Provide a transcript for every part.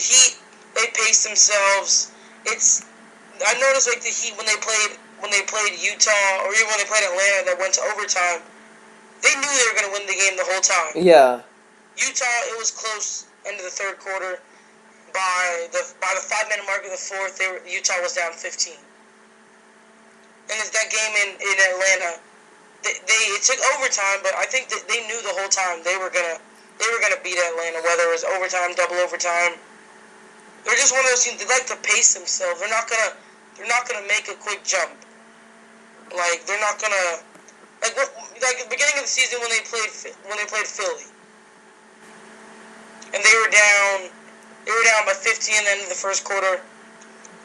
the Heat, they paced themselves. I noticed like the Heat when they played Utah or even when they played Atlanta that went to overtime, they knew they were going to win the game the whole time. Yeah. Utah, it was close into the third quarter. By the 5-minute mark of the fourth, Utah was down 15. And it's that game in Atlanta. It took overtime, but I think that they knew the whole time they were gonna beat Atlanta, whether it was overtime, double overtime. They're just one of those teams. They like to pace themselves. They're not gonna make a quick jump. Like they're not gonna like at the beginning of the season when they played Philly, and they were down by 15 at the end of the first quarter.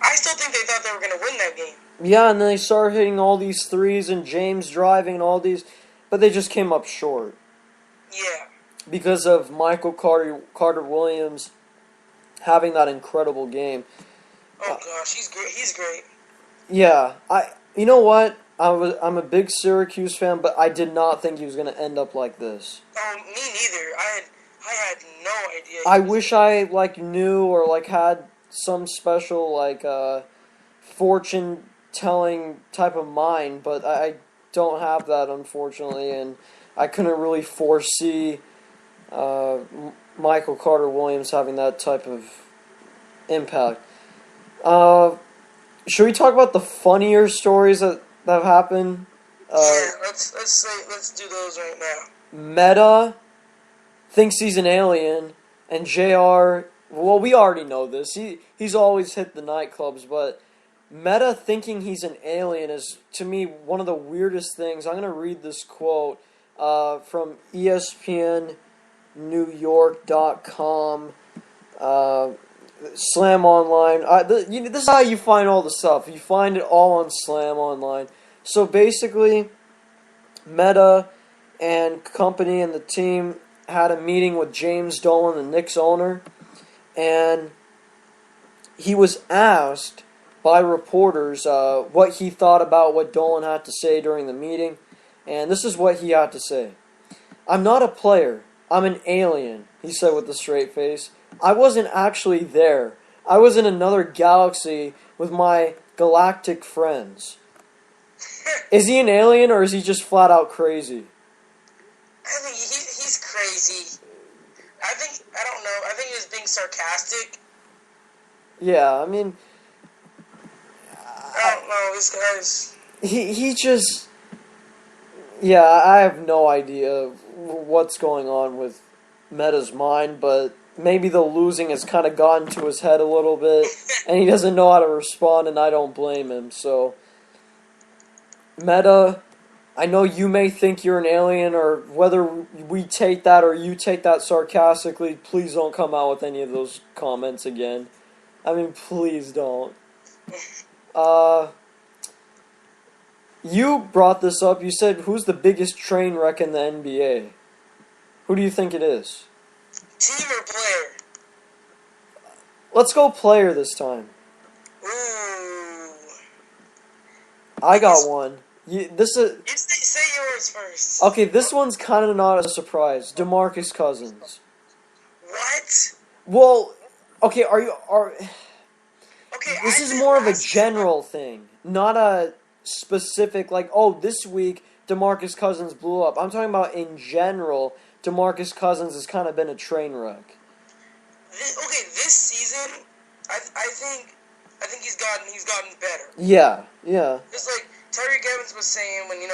I still think they thought they were gonna win that game. Yeah, and then they started hitting all these threes and James driving and all these, but they just came up short. Yeah. Because of Michael Carter Williams having that incredible game. Oh gosh, he's great. He's great. Yeah, you know what? I'm a big Syracuse fan, but I did not think he was going to end up like this. Oh, me neither. I had no idea. I wish I knew or had some special fortune telling type of mind, but I don't have that, unfortunately, and I couldn't really foresee Michael Carter Williams having that type of impact. Should we talk about the funnier stories that have happened? Yeah, let's do those right now. Meta thinks he's an alien, and JR, well, we already know this. He's always hit the nightclubs, but Meta thinking he's an alien is, to me, one of the weirdest things. I'm going to read this quote from ESPNNewYork.com, Slam Online. This is how you find all the stuff. You find it all on Slam Online. So basically, Meta and company and the team had a meeting with James Dolan, the Knicks owner, and he was asked by reporters what he thought about what Dolan had to say during the meeting, and this is what he had to say. "I'm not a player. I'm an alien," he said with a straight face. "I wasn't actually there. I was in another galaxy with my galactic friends." Is he an alien, or is he just flat out crazy? I think he's crazy. I don't know. I think he was being sarcastic. Yeah, I mean, I don't know. This guy's... He just... Yeah, I have no idea what's going on with Meta's mind, but maybe the losing has kind of gotten to his head a little bit, and he doesn't know how to respond, and I don't blame him. So, Meta, I know you may think you're an alien, or whether we take that or you take that sarcastically, please don't come out with any of those comments again. I mean, please don't. You brought this up. You said, who's the biggest train wreck in the NBA? Who do you think it is? Team or player? Let's go player this time. Ooh. I got one. You say yours first. Okay, this one's kind of not a surprise. DeMarcus Cousins. What? Well, okay, Okay, this is more of a general thing, not a specific, this week DeMarcus Cousins blew up. I'm talking about in general, DeMarcus Cousins has kind of been a train wreck. This season, I think he's gotten better. Yeah. Just like Tyreek Evans was saying when he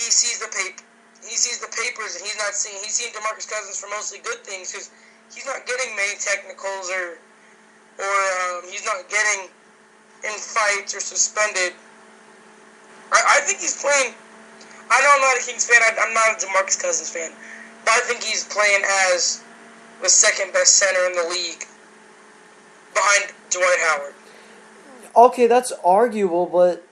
sees the papers and he's seeing DeMarcus Cousins for mostly good things because he's not getting many technicals or he's not getting in fights or suspended. I think he's playing. I know I'm not a Kings fan. I'm not a DeMarcus Cousins fan, but I think he's playing as the second best center in the league behind Dwight Howard. Okay, that's arguable, but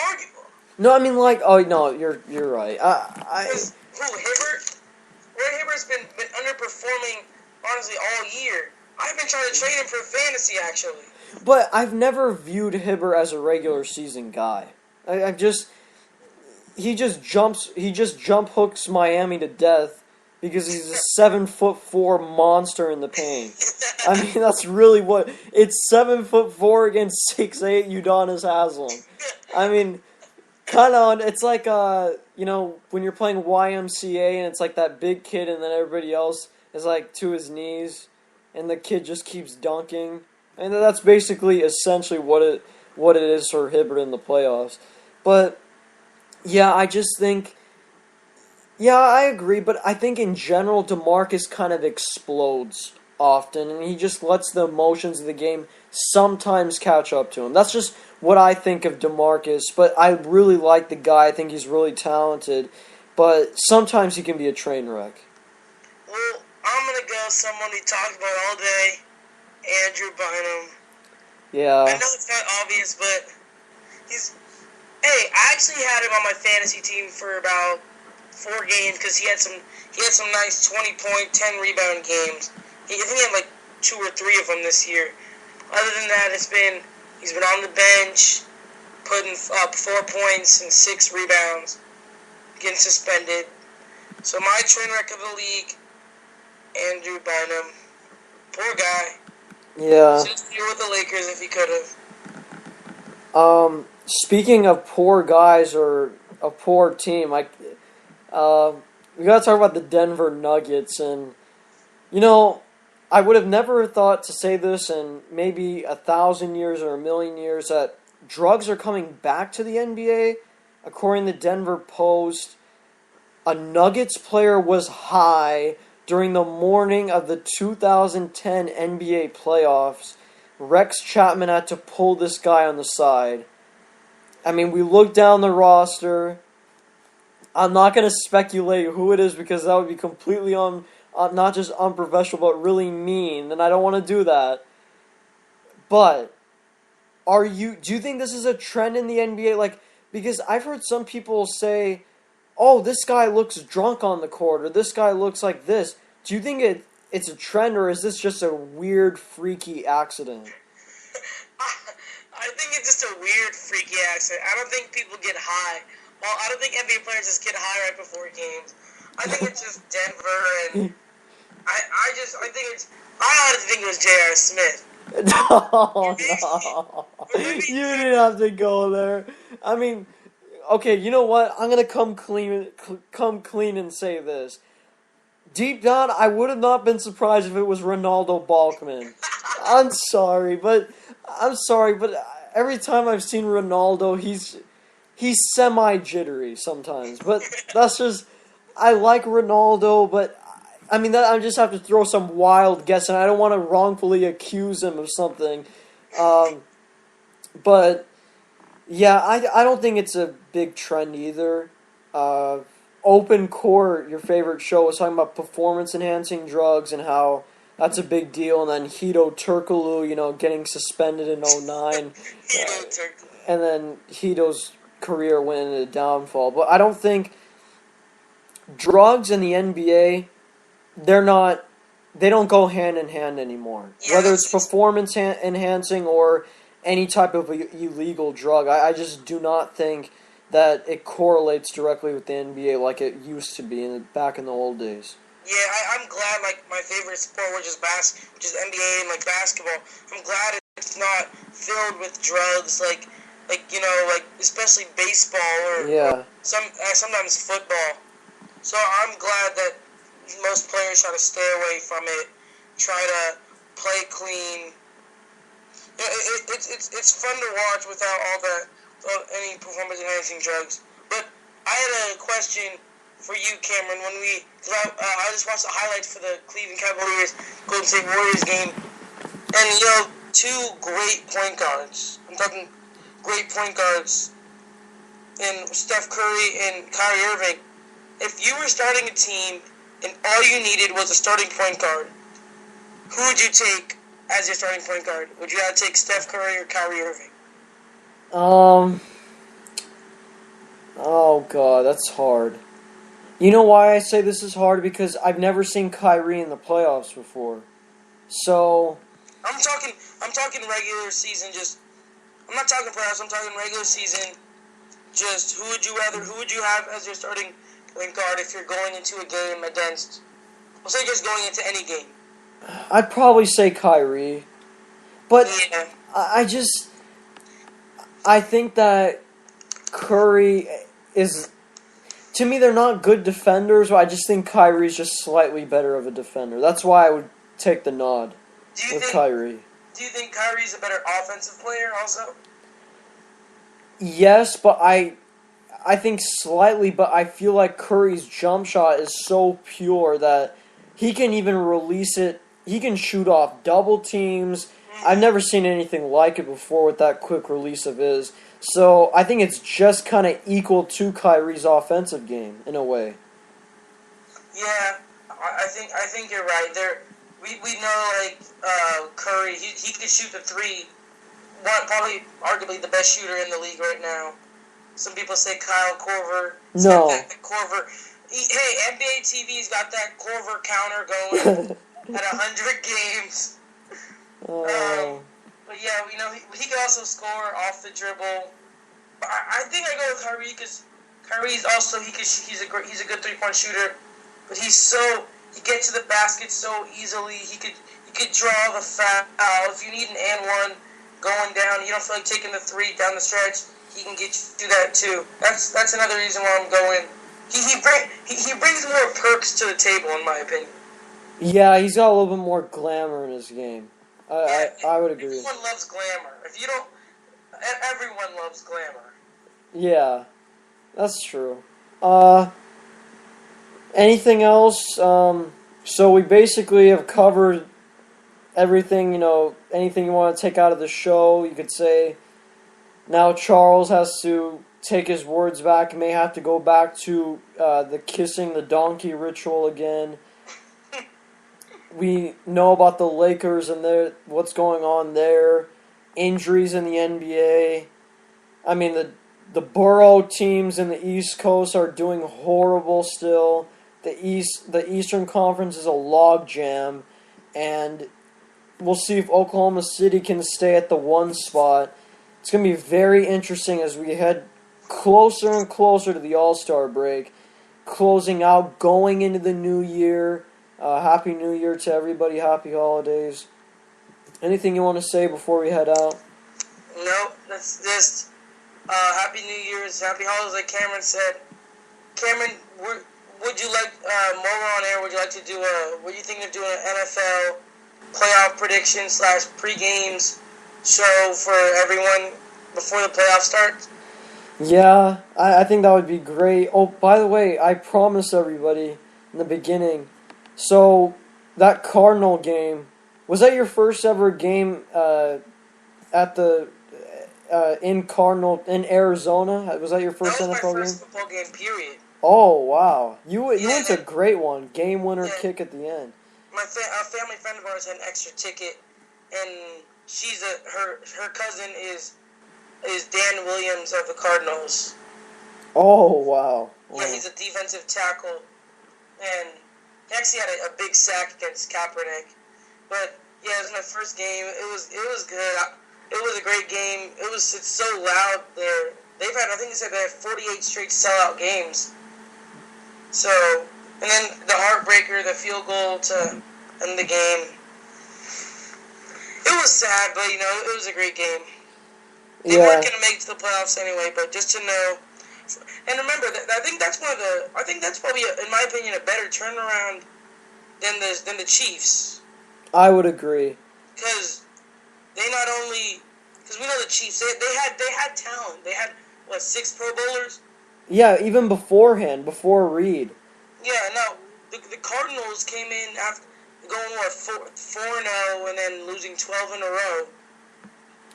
arguable. No, I mean no, you're right. Because Hibbert? Roy Hibbert's been underperforming honestly all year. I've been trying to trade him for fantasy actually. But I've never viewed Hibbert as a regular season guy. He just jump hooks Miami to death because he's a 7'4" monster in the paint. I mean, that's really what it's 7'4" against 6'8" Udonis Haslem. I mean, kind of. It's like when you're playing YMCA and it's like that big kid and then everybody else is like to his knees, and the kid just keeps dunking. And that's basically essentially what it is for Hibbert in the playoffs. But yeah, I just think. Yeah, I agree, but I think in general, DeMarcus kind of explodes often, and he just lets the emotions of the game sometimes catch up to him. That's just what I think of DeMarcus, but I really like the guy. I think he's really talented, but sometimes he can be a train wreck. Well, I'm going to go someone we talked about all day, Andrew Bynum. Yeah. I know it's not obvious, but he's... Hey, I actually had him on my fantasy team for about 4 games because he had some nice 20-point, 10-rebound games. I think he had like 2 or 3 of them this year. Other than that, he's been on the bench, putting up 4 points and 6 rebounds, getting suspended. So my train wreck of the league, Andrew Bynum, poor guy. Yeah. Just deal with the Lakers if he could have. Speaking of poor guys or a poor team, we gotta talk about the Denver Nuggets, and I would have never thought to say this in maybe 1,000 years or 1,000,000 years that drugs are coming back to the NBA. According to Denver Post, a Nuggets player was high during the morning of the 2010 NBA playoffs. Rex Chapman had to pull this guy on the side. I mean, we looked down the roster. I'm not going to speculate who it is because that would be completely not just unprofessional, but really mean, and I don't want to do that. But do you think this is a trend in the NBA? Like, because I've heard some people say, "Oh, this guy looks drunk on the court," or "This guy looks like this." Do you think it's a trend, or is this just a weird, freaky accident? I think it's just a weird, freaky accident. I don't think people get high. Well, I don't think NBA players just get high right before games. I think it's just Denver, and I honestly think it was J.R. Smith. No, no. You didn't have to go there. I mean, okay, you know what? I'm gonna come clean and say this. Deep down, I would have not been surprised if it was Ronaldo Balkman. I'm sorry, but every time I've seen Ronaldo, he's semi-jittery sometimes. But that's just, I like Ronaldo, but I mean, I just have to throw some wild guess, and I don't want to wrongfully accuse him of something. But yeah, I don't think it's a big trend either. Open Court, your favorite show, was talking about performance-enhancing drugs and how that's a big deal, and then Hito Turkoglu, getting suspended in 2009. And then Hito's career went into downfall. But I don't think drugs in the NBA, they don't go hand in hand anymore. Yeah, whether it's performance enhancing or any type of illegal drug, I just do not think that it correlates directly with the NBA like it used to be back in the old days. Yeah, I'm glad, like, my favorite sport, which is NBA and, like, basketball, I'm glad it's not filled with drugs, like especially baseball or sometimes football. So I'm glad that most players try to stay away from it, try to play clean. It's fun to watch without any performance-enhancing drugs. But I had a question for you, Cameron. I just watched the highlights for the Cleveland Cavaliers Golden State Warriors game, and 2 great point guards. I'm talking great point guards in Steph Curry and Kyrie Irving. If you were starting a team and all you needed was a starting point guard, who would you take as your starting point guard? Would you rather take Steph Curry or Kyrie Irving? Oh god, that's hard. You know why I say this is hard? Because I've never seen Kyrie in the playoffs before. So I'm talking regular season. I'm not talking playoffs. I'm talking regular season. Who would you have as your starting point guard if you're going into a game against So just going into any game. I'd probably say Kyrie, but Yeah. I think that Curry is. To me, they're not good defenders, but I just think Kyrie's just slightly better of a defender. That's why I would take the nod with Kyrie. Do you think Kyrie's a better offensive player also? Yes, but I think slightly, but I feel like Curry's jump shot is so pure that he can even release it. He can shoot off double teams. I've never seen anything like it before with that quick release of his. So I think it's just kind of equal to Kyrie's offensive game in a way. Yeah, I think you're right. We know like Curry, he can shoot the three. One probably arguably the best shooter in the league right now. Some people say Kyle Korver. No. Korver. Hey, NBA TV's got that Korver counter going at 100 games. But yeah, you know he can also score off the dribble. But I think I go with Kyrie because Kyrie's also he's a good 3-point shooter, but he gets to the basket so easily. He could draw the foul if you need an and one going down. You don't feel like taking the three down the stretch. He can get you that too. That's another reason why I'm going. He brings more perks to the table in my opinion. Yeah, he's got a little bit more glamour in his game. I would agree. Everyone loves glamour. If you don't, everyone loves glamour. Yeah, that's true. Anything else? So we basically have covered everything. You know, anything you want to take out of the show, you could say. Now Charles has to take his words back. He may have to go back to the kissing the donkey ritual again. We know about the Lakers and what's going on there. Injuries in the NBA. I mean, the borough teams in the East Coast are doing horrible still. The Eastern Conference is a logjam, and we'll see if Oklahoma City can stay at the 1 spot. It's going to be very interesting as we head closer and closer to the All-Star break, closing out, going into the new year. Happy New Year to everybody. Happy holidays. Anything you want to say before we head out? Nope. That's just Happy New Year's. Happy holidays, like Cameron said. Cameron, would you like more on air? Would you like to do what do you think of doing an NFL playoff prediction / pre-games show for everyone before the playoffs start? Yeah, I think that would be great. Oh, by the way, I promised everybody in the beginning. So, that Cardinal game, was that your first ever game at the in Arizona? Was that your first NFL game? That was my first football game, period. Oh, wow. You went to a great one. Game winner kick at the end. A family friend of ours had an extra ticket, and her cousin is Dan Williams of the Cardinals. Oh, wow. Yeah, he's a defensive tackle, and he actually had a big sack against Kaepernick. But yeah, it was my first game. It was good. It was a great game. It's so loud there. I think they said they had 48 straight sellout games. So, and then the heartbreaker, the field goal to end the game. It was sad, but it was a great game. They weren't going to make it to the playoffs anyway, but just to know. And remember, I think that's probably, in my opinion, a better turnaround than the Chiefs. I would agree. Because we know the Chiefs, they had talent. They had 6 Pro Bowlers. Yeah, even beforehand, before Reed. Yeah, no, the Cardinals came in after going 4-0 and then losing 12 in a row.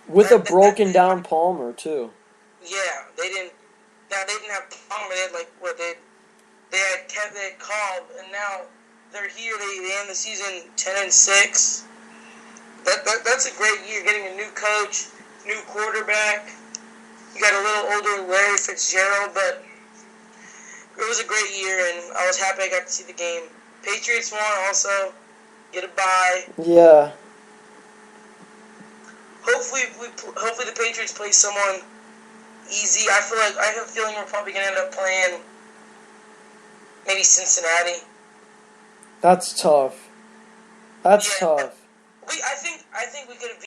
With a broken down Palmer too. Yeah, they didn't have Palmer. They had Cobb, and now they're here. They end the season 10-6. That's a great year. Getting a new coach, new quarterback. You got a little older Larry Fitzgerald, but it was a great year, and I was happy I got to see the game. Patriots won also. Get a bye. Yeah. Hopefully the Patriots play someone easy. I have a feeling we're probably gonna end up playing maybe Cincinnati. That's tough. That's Yeah. tough. I think we could have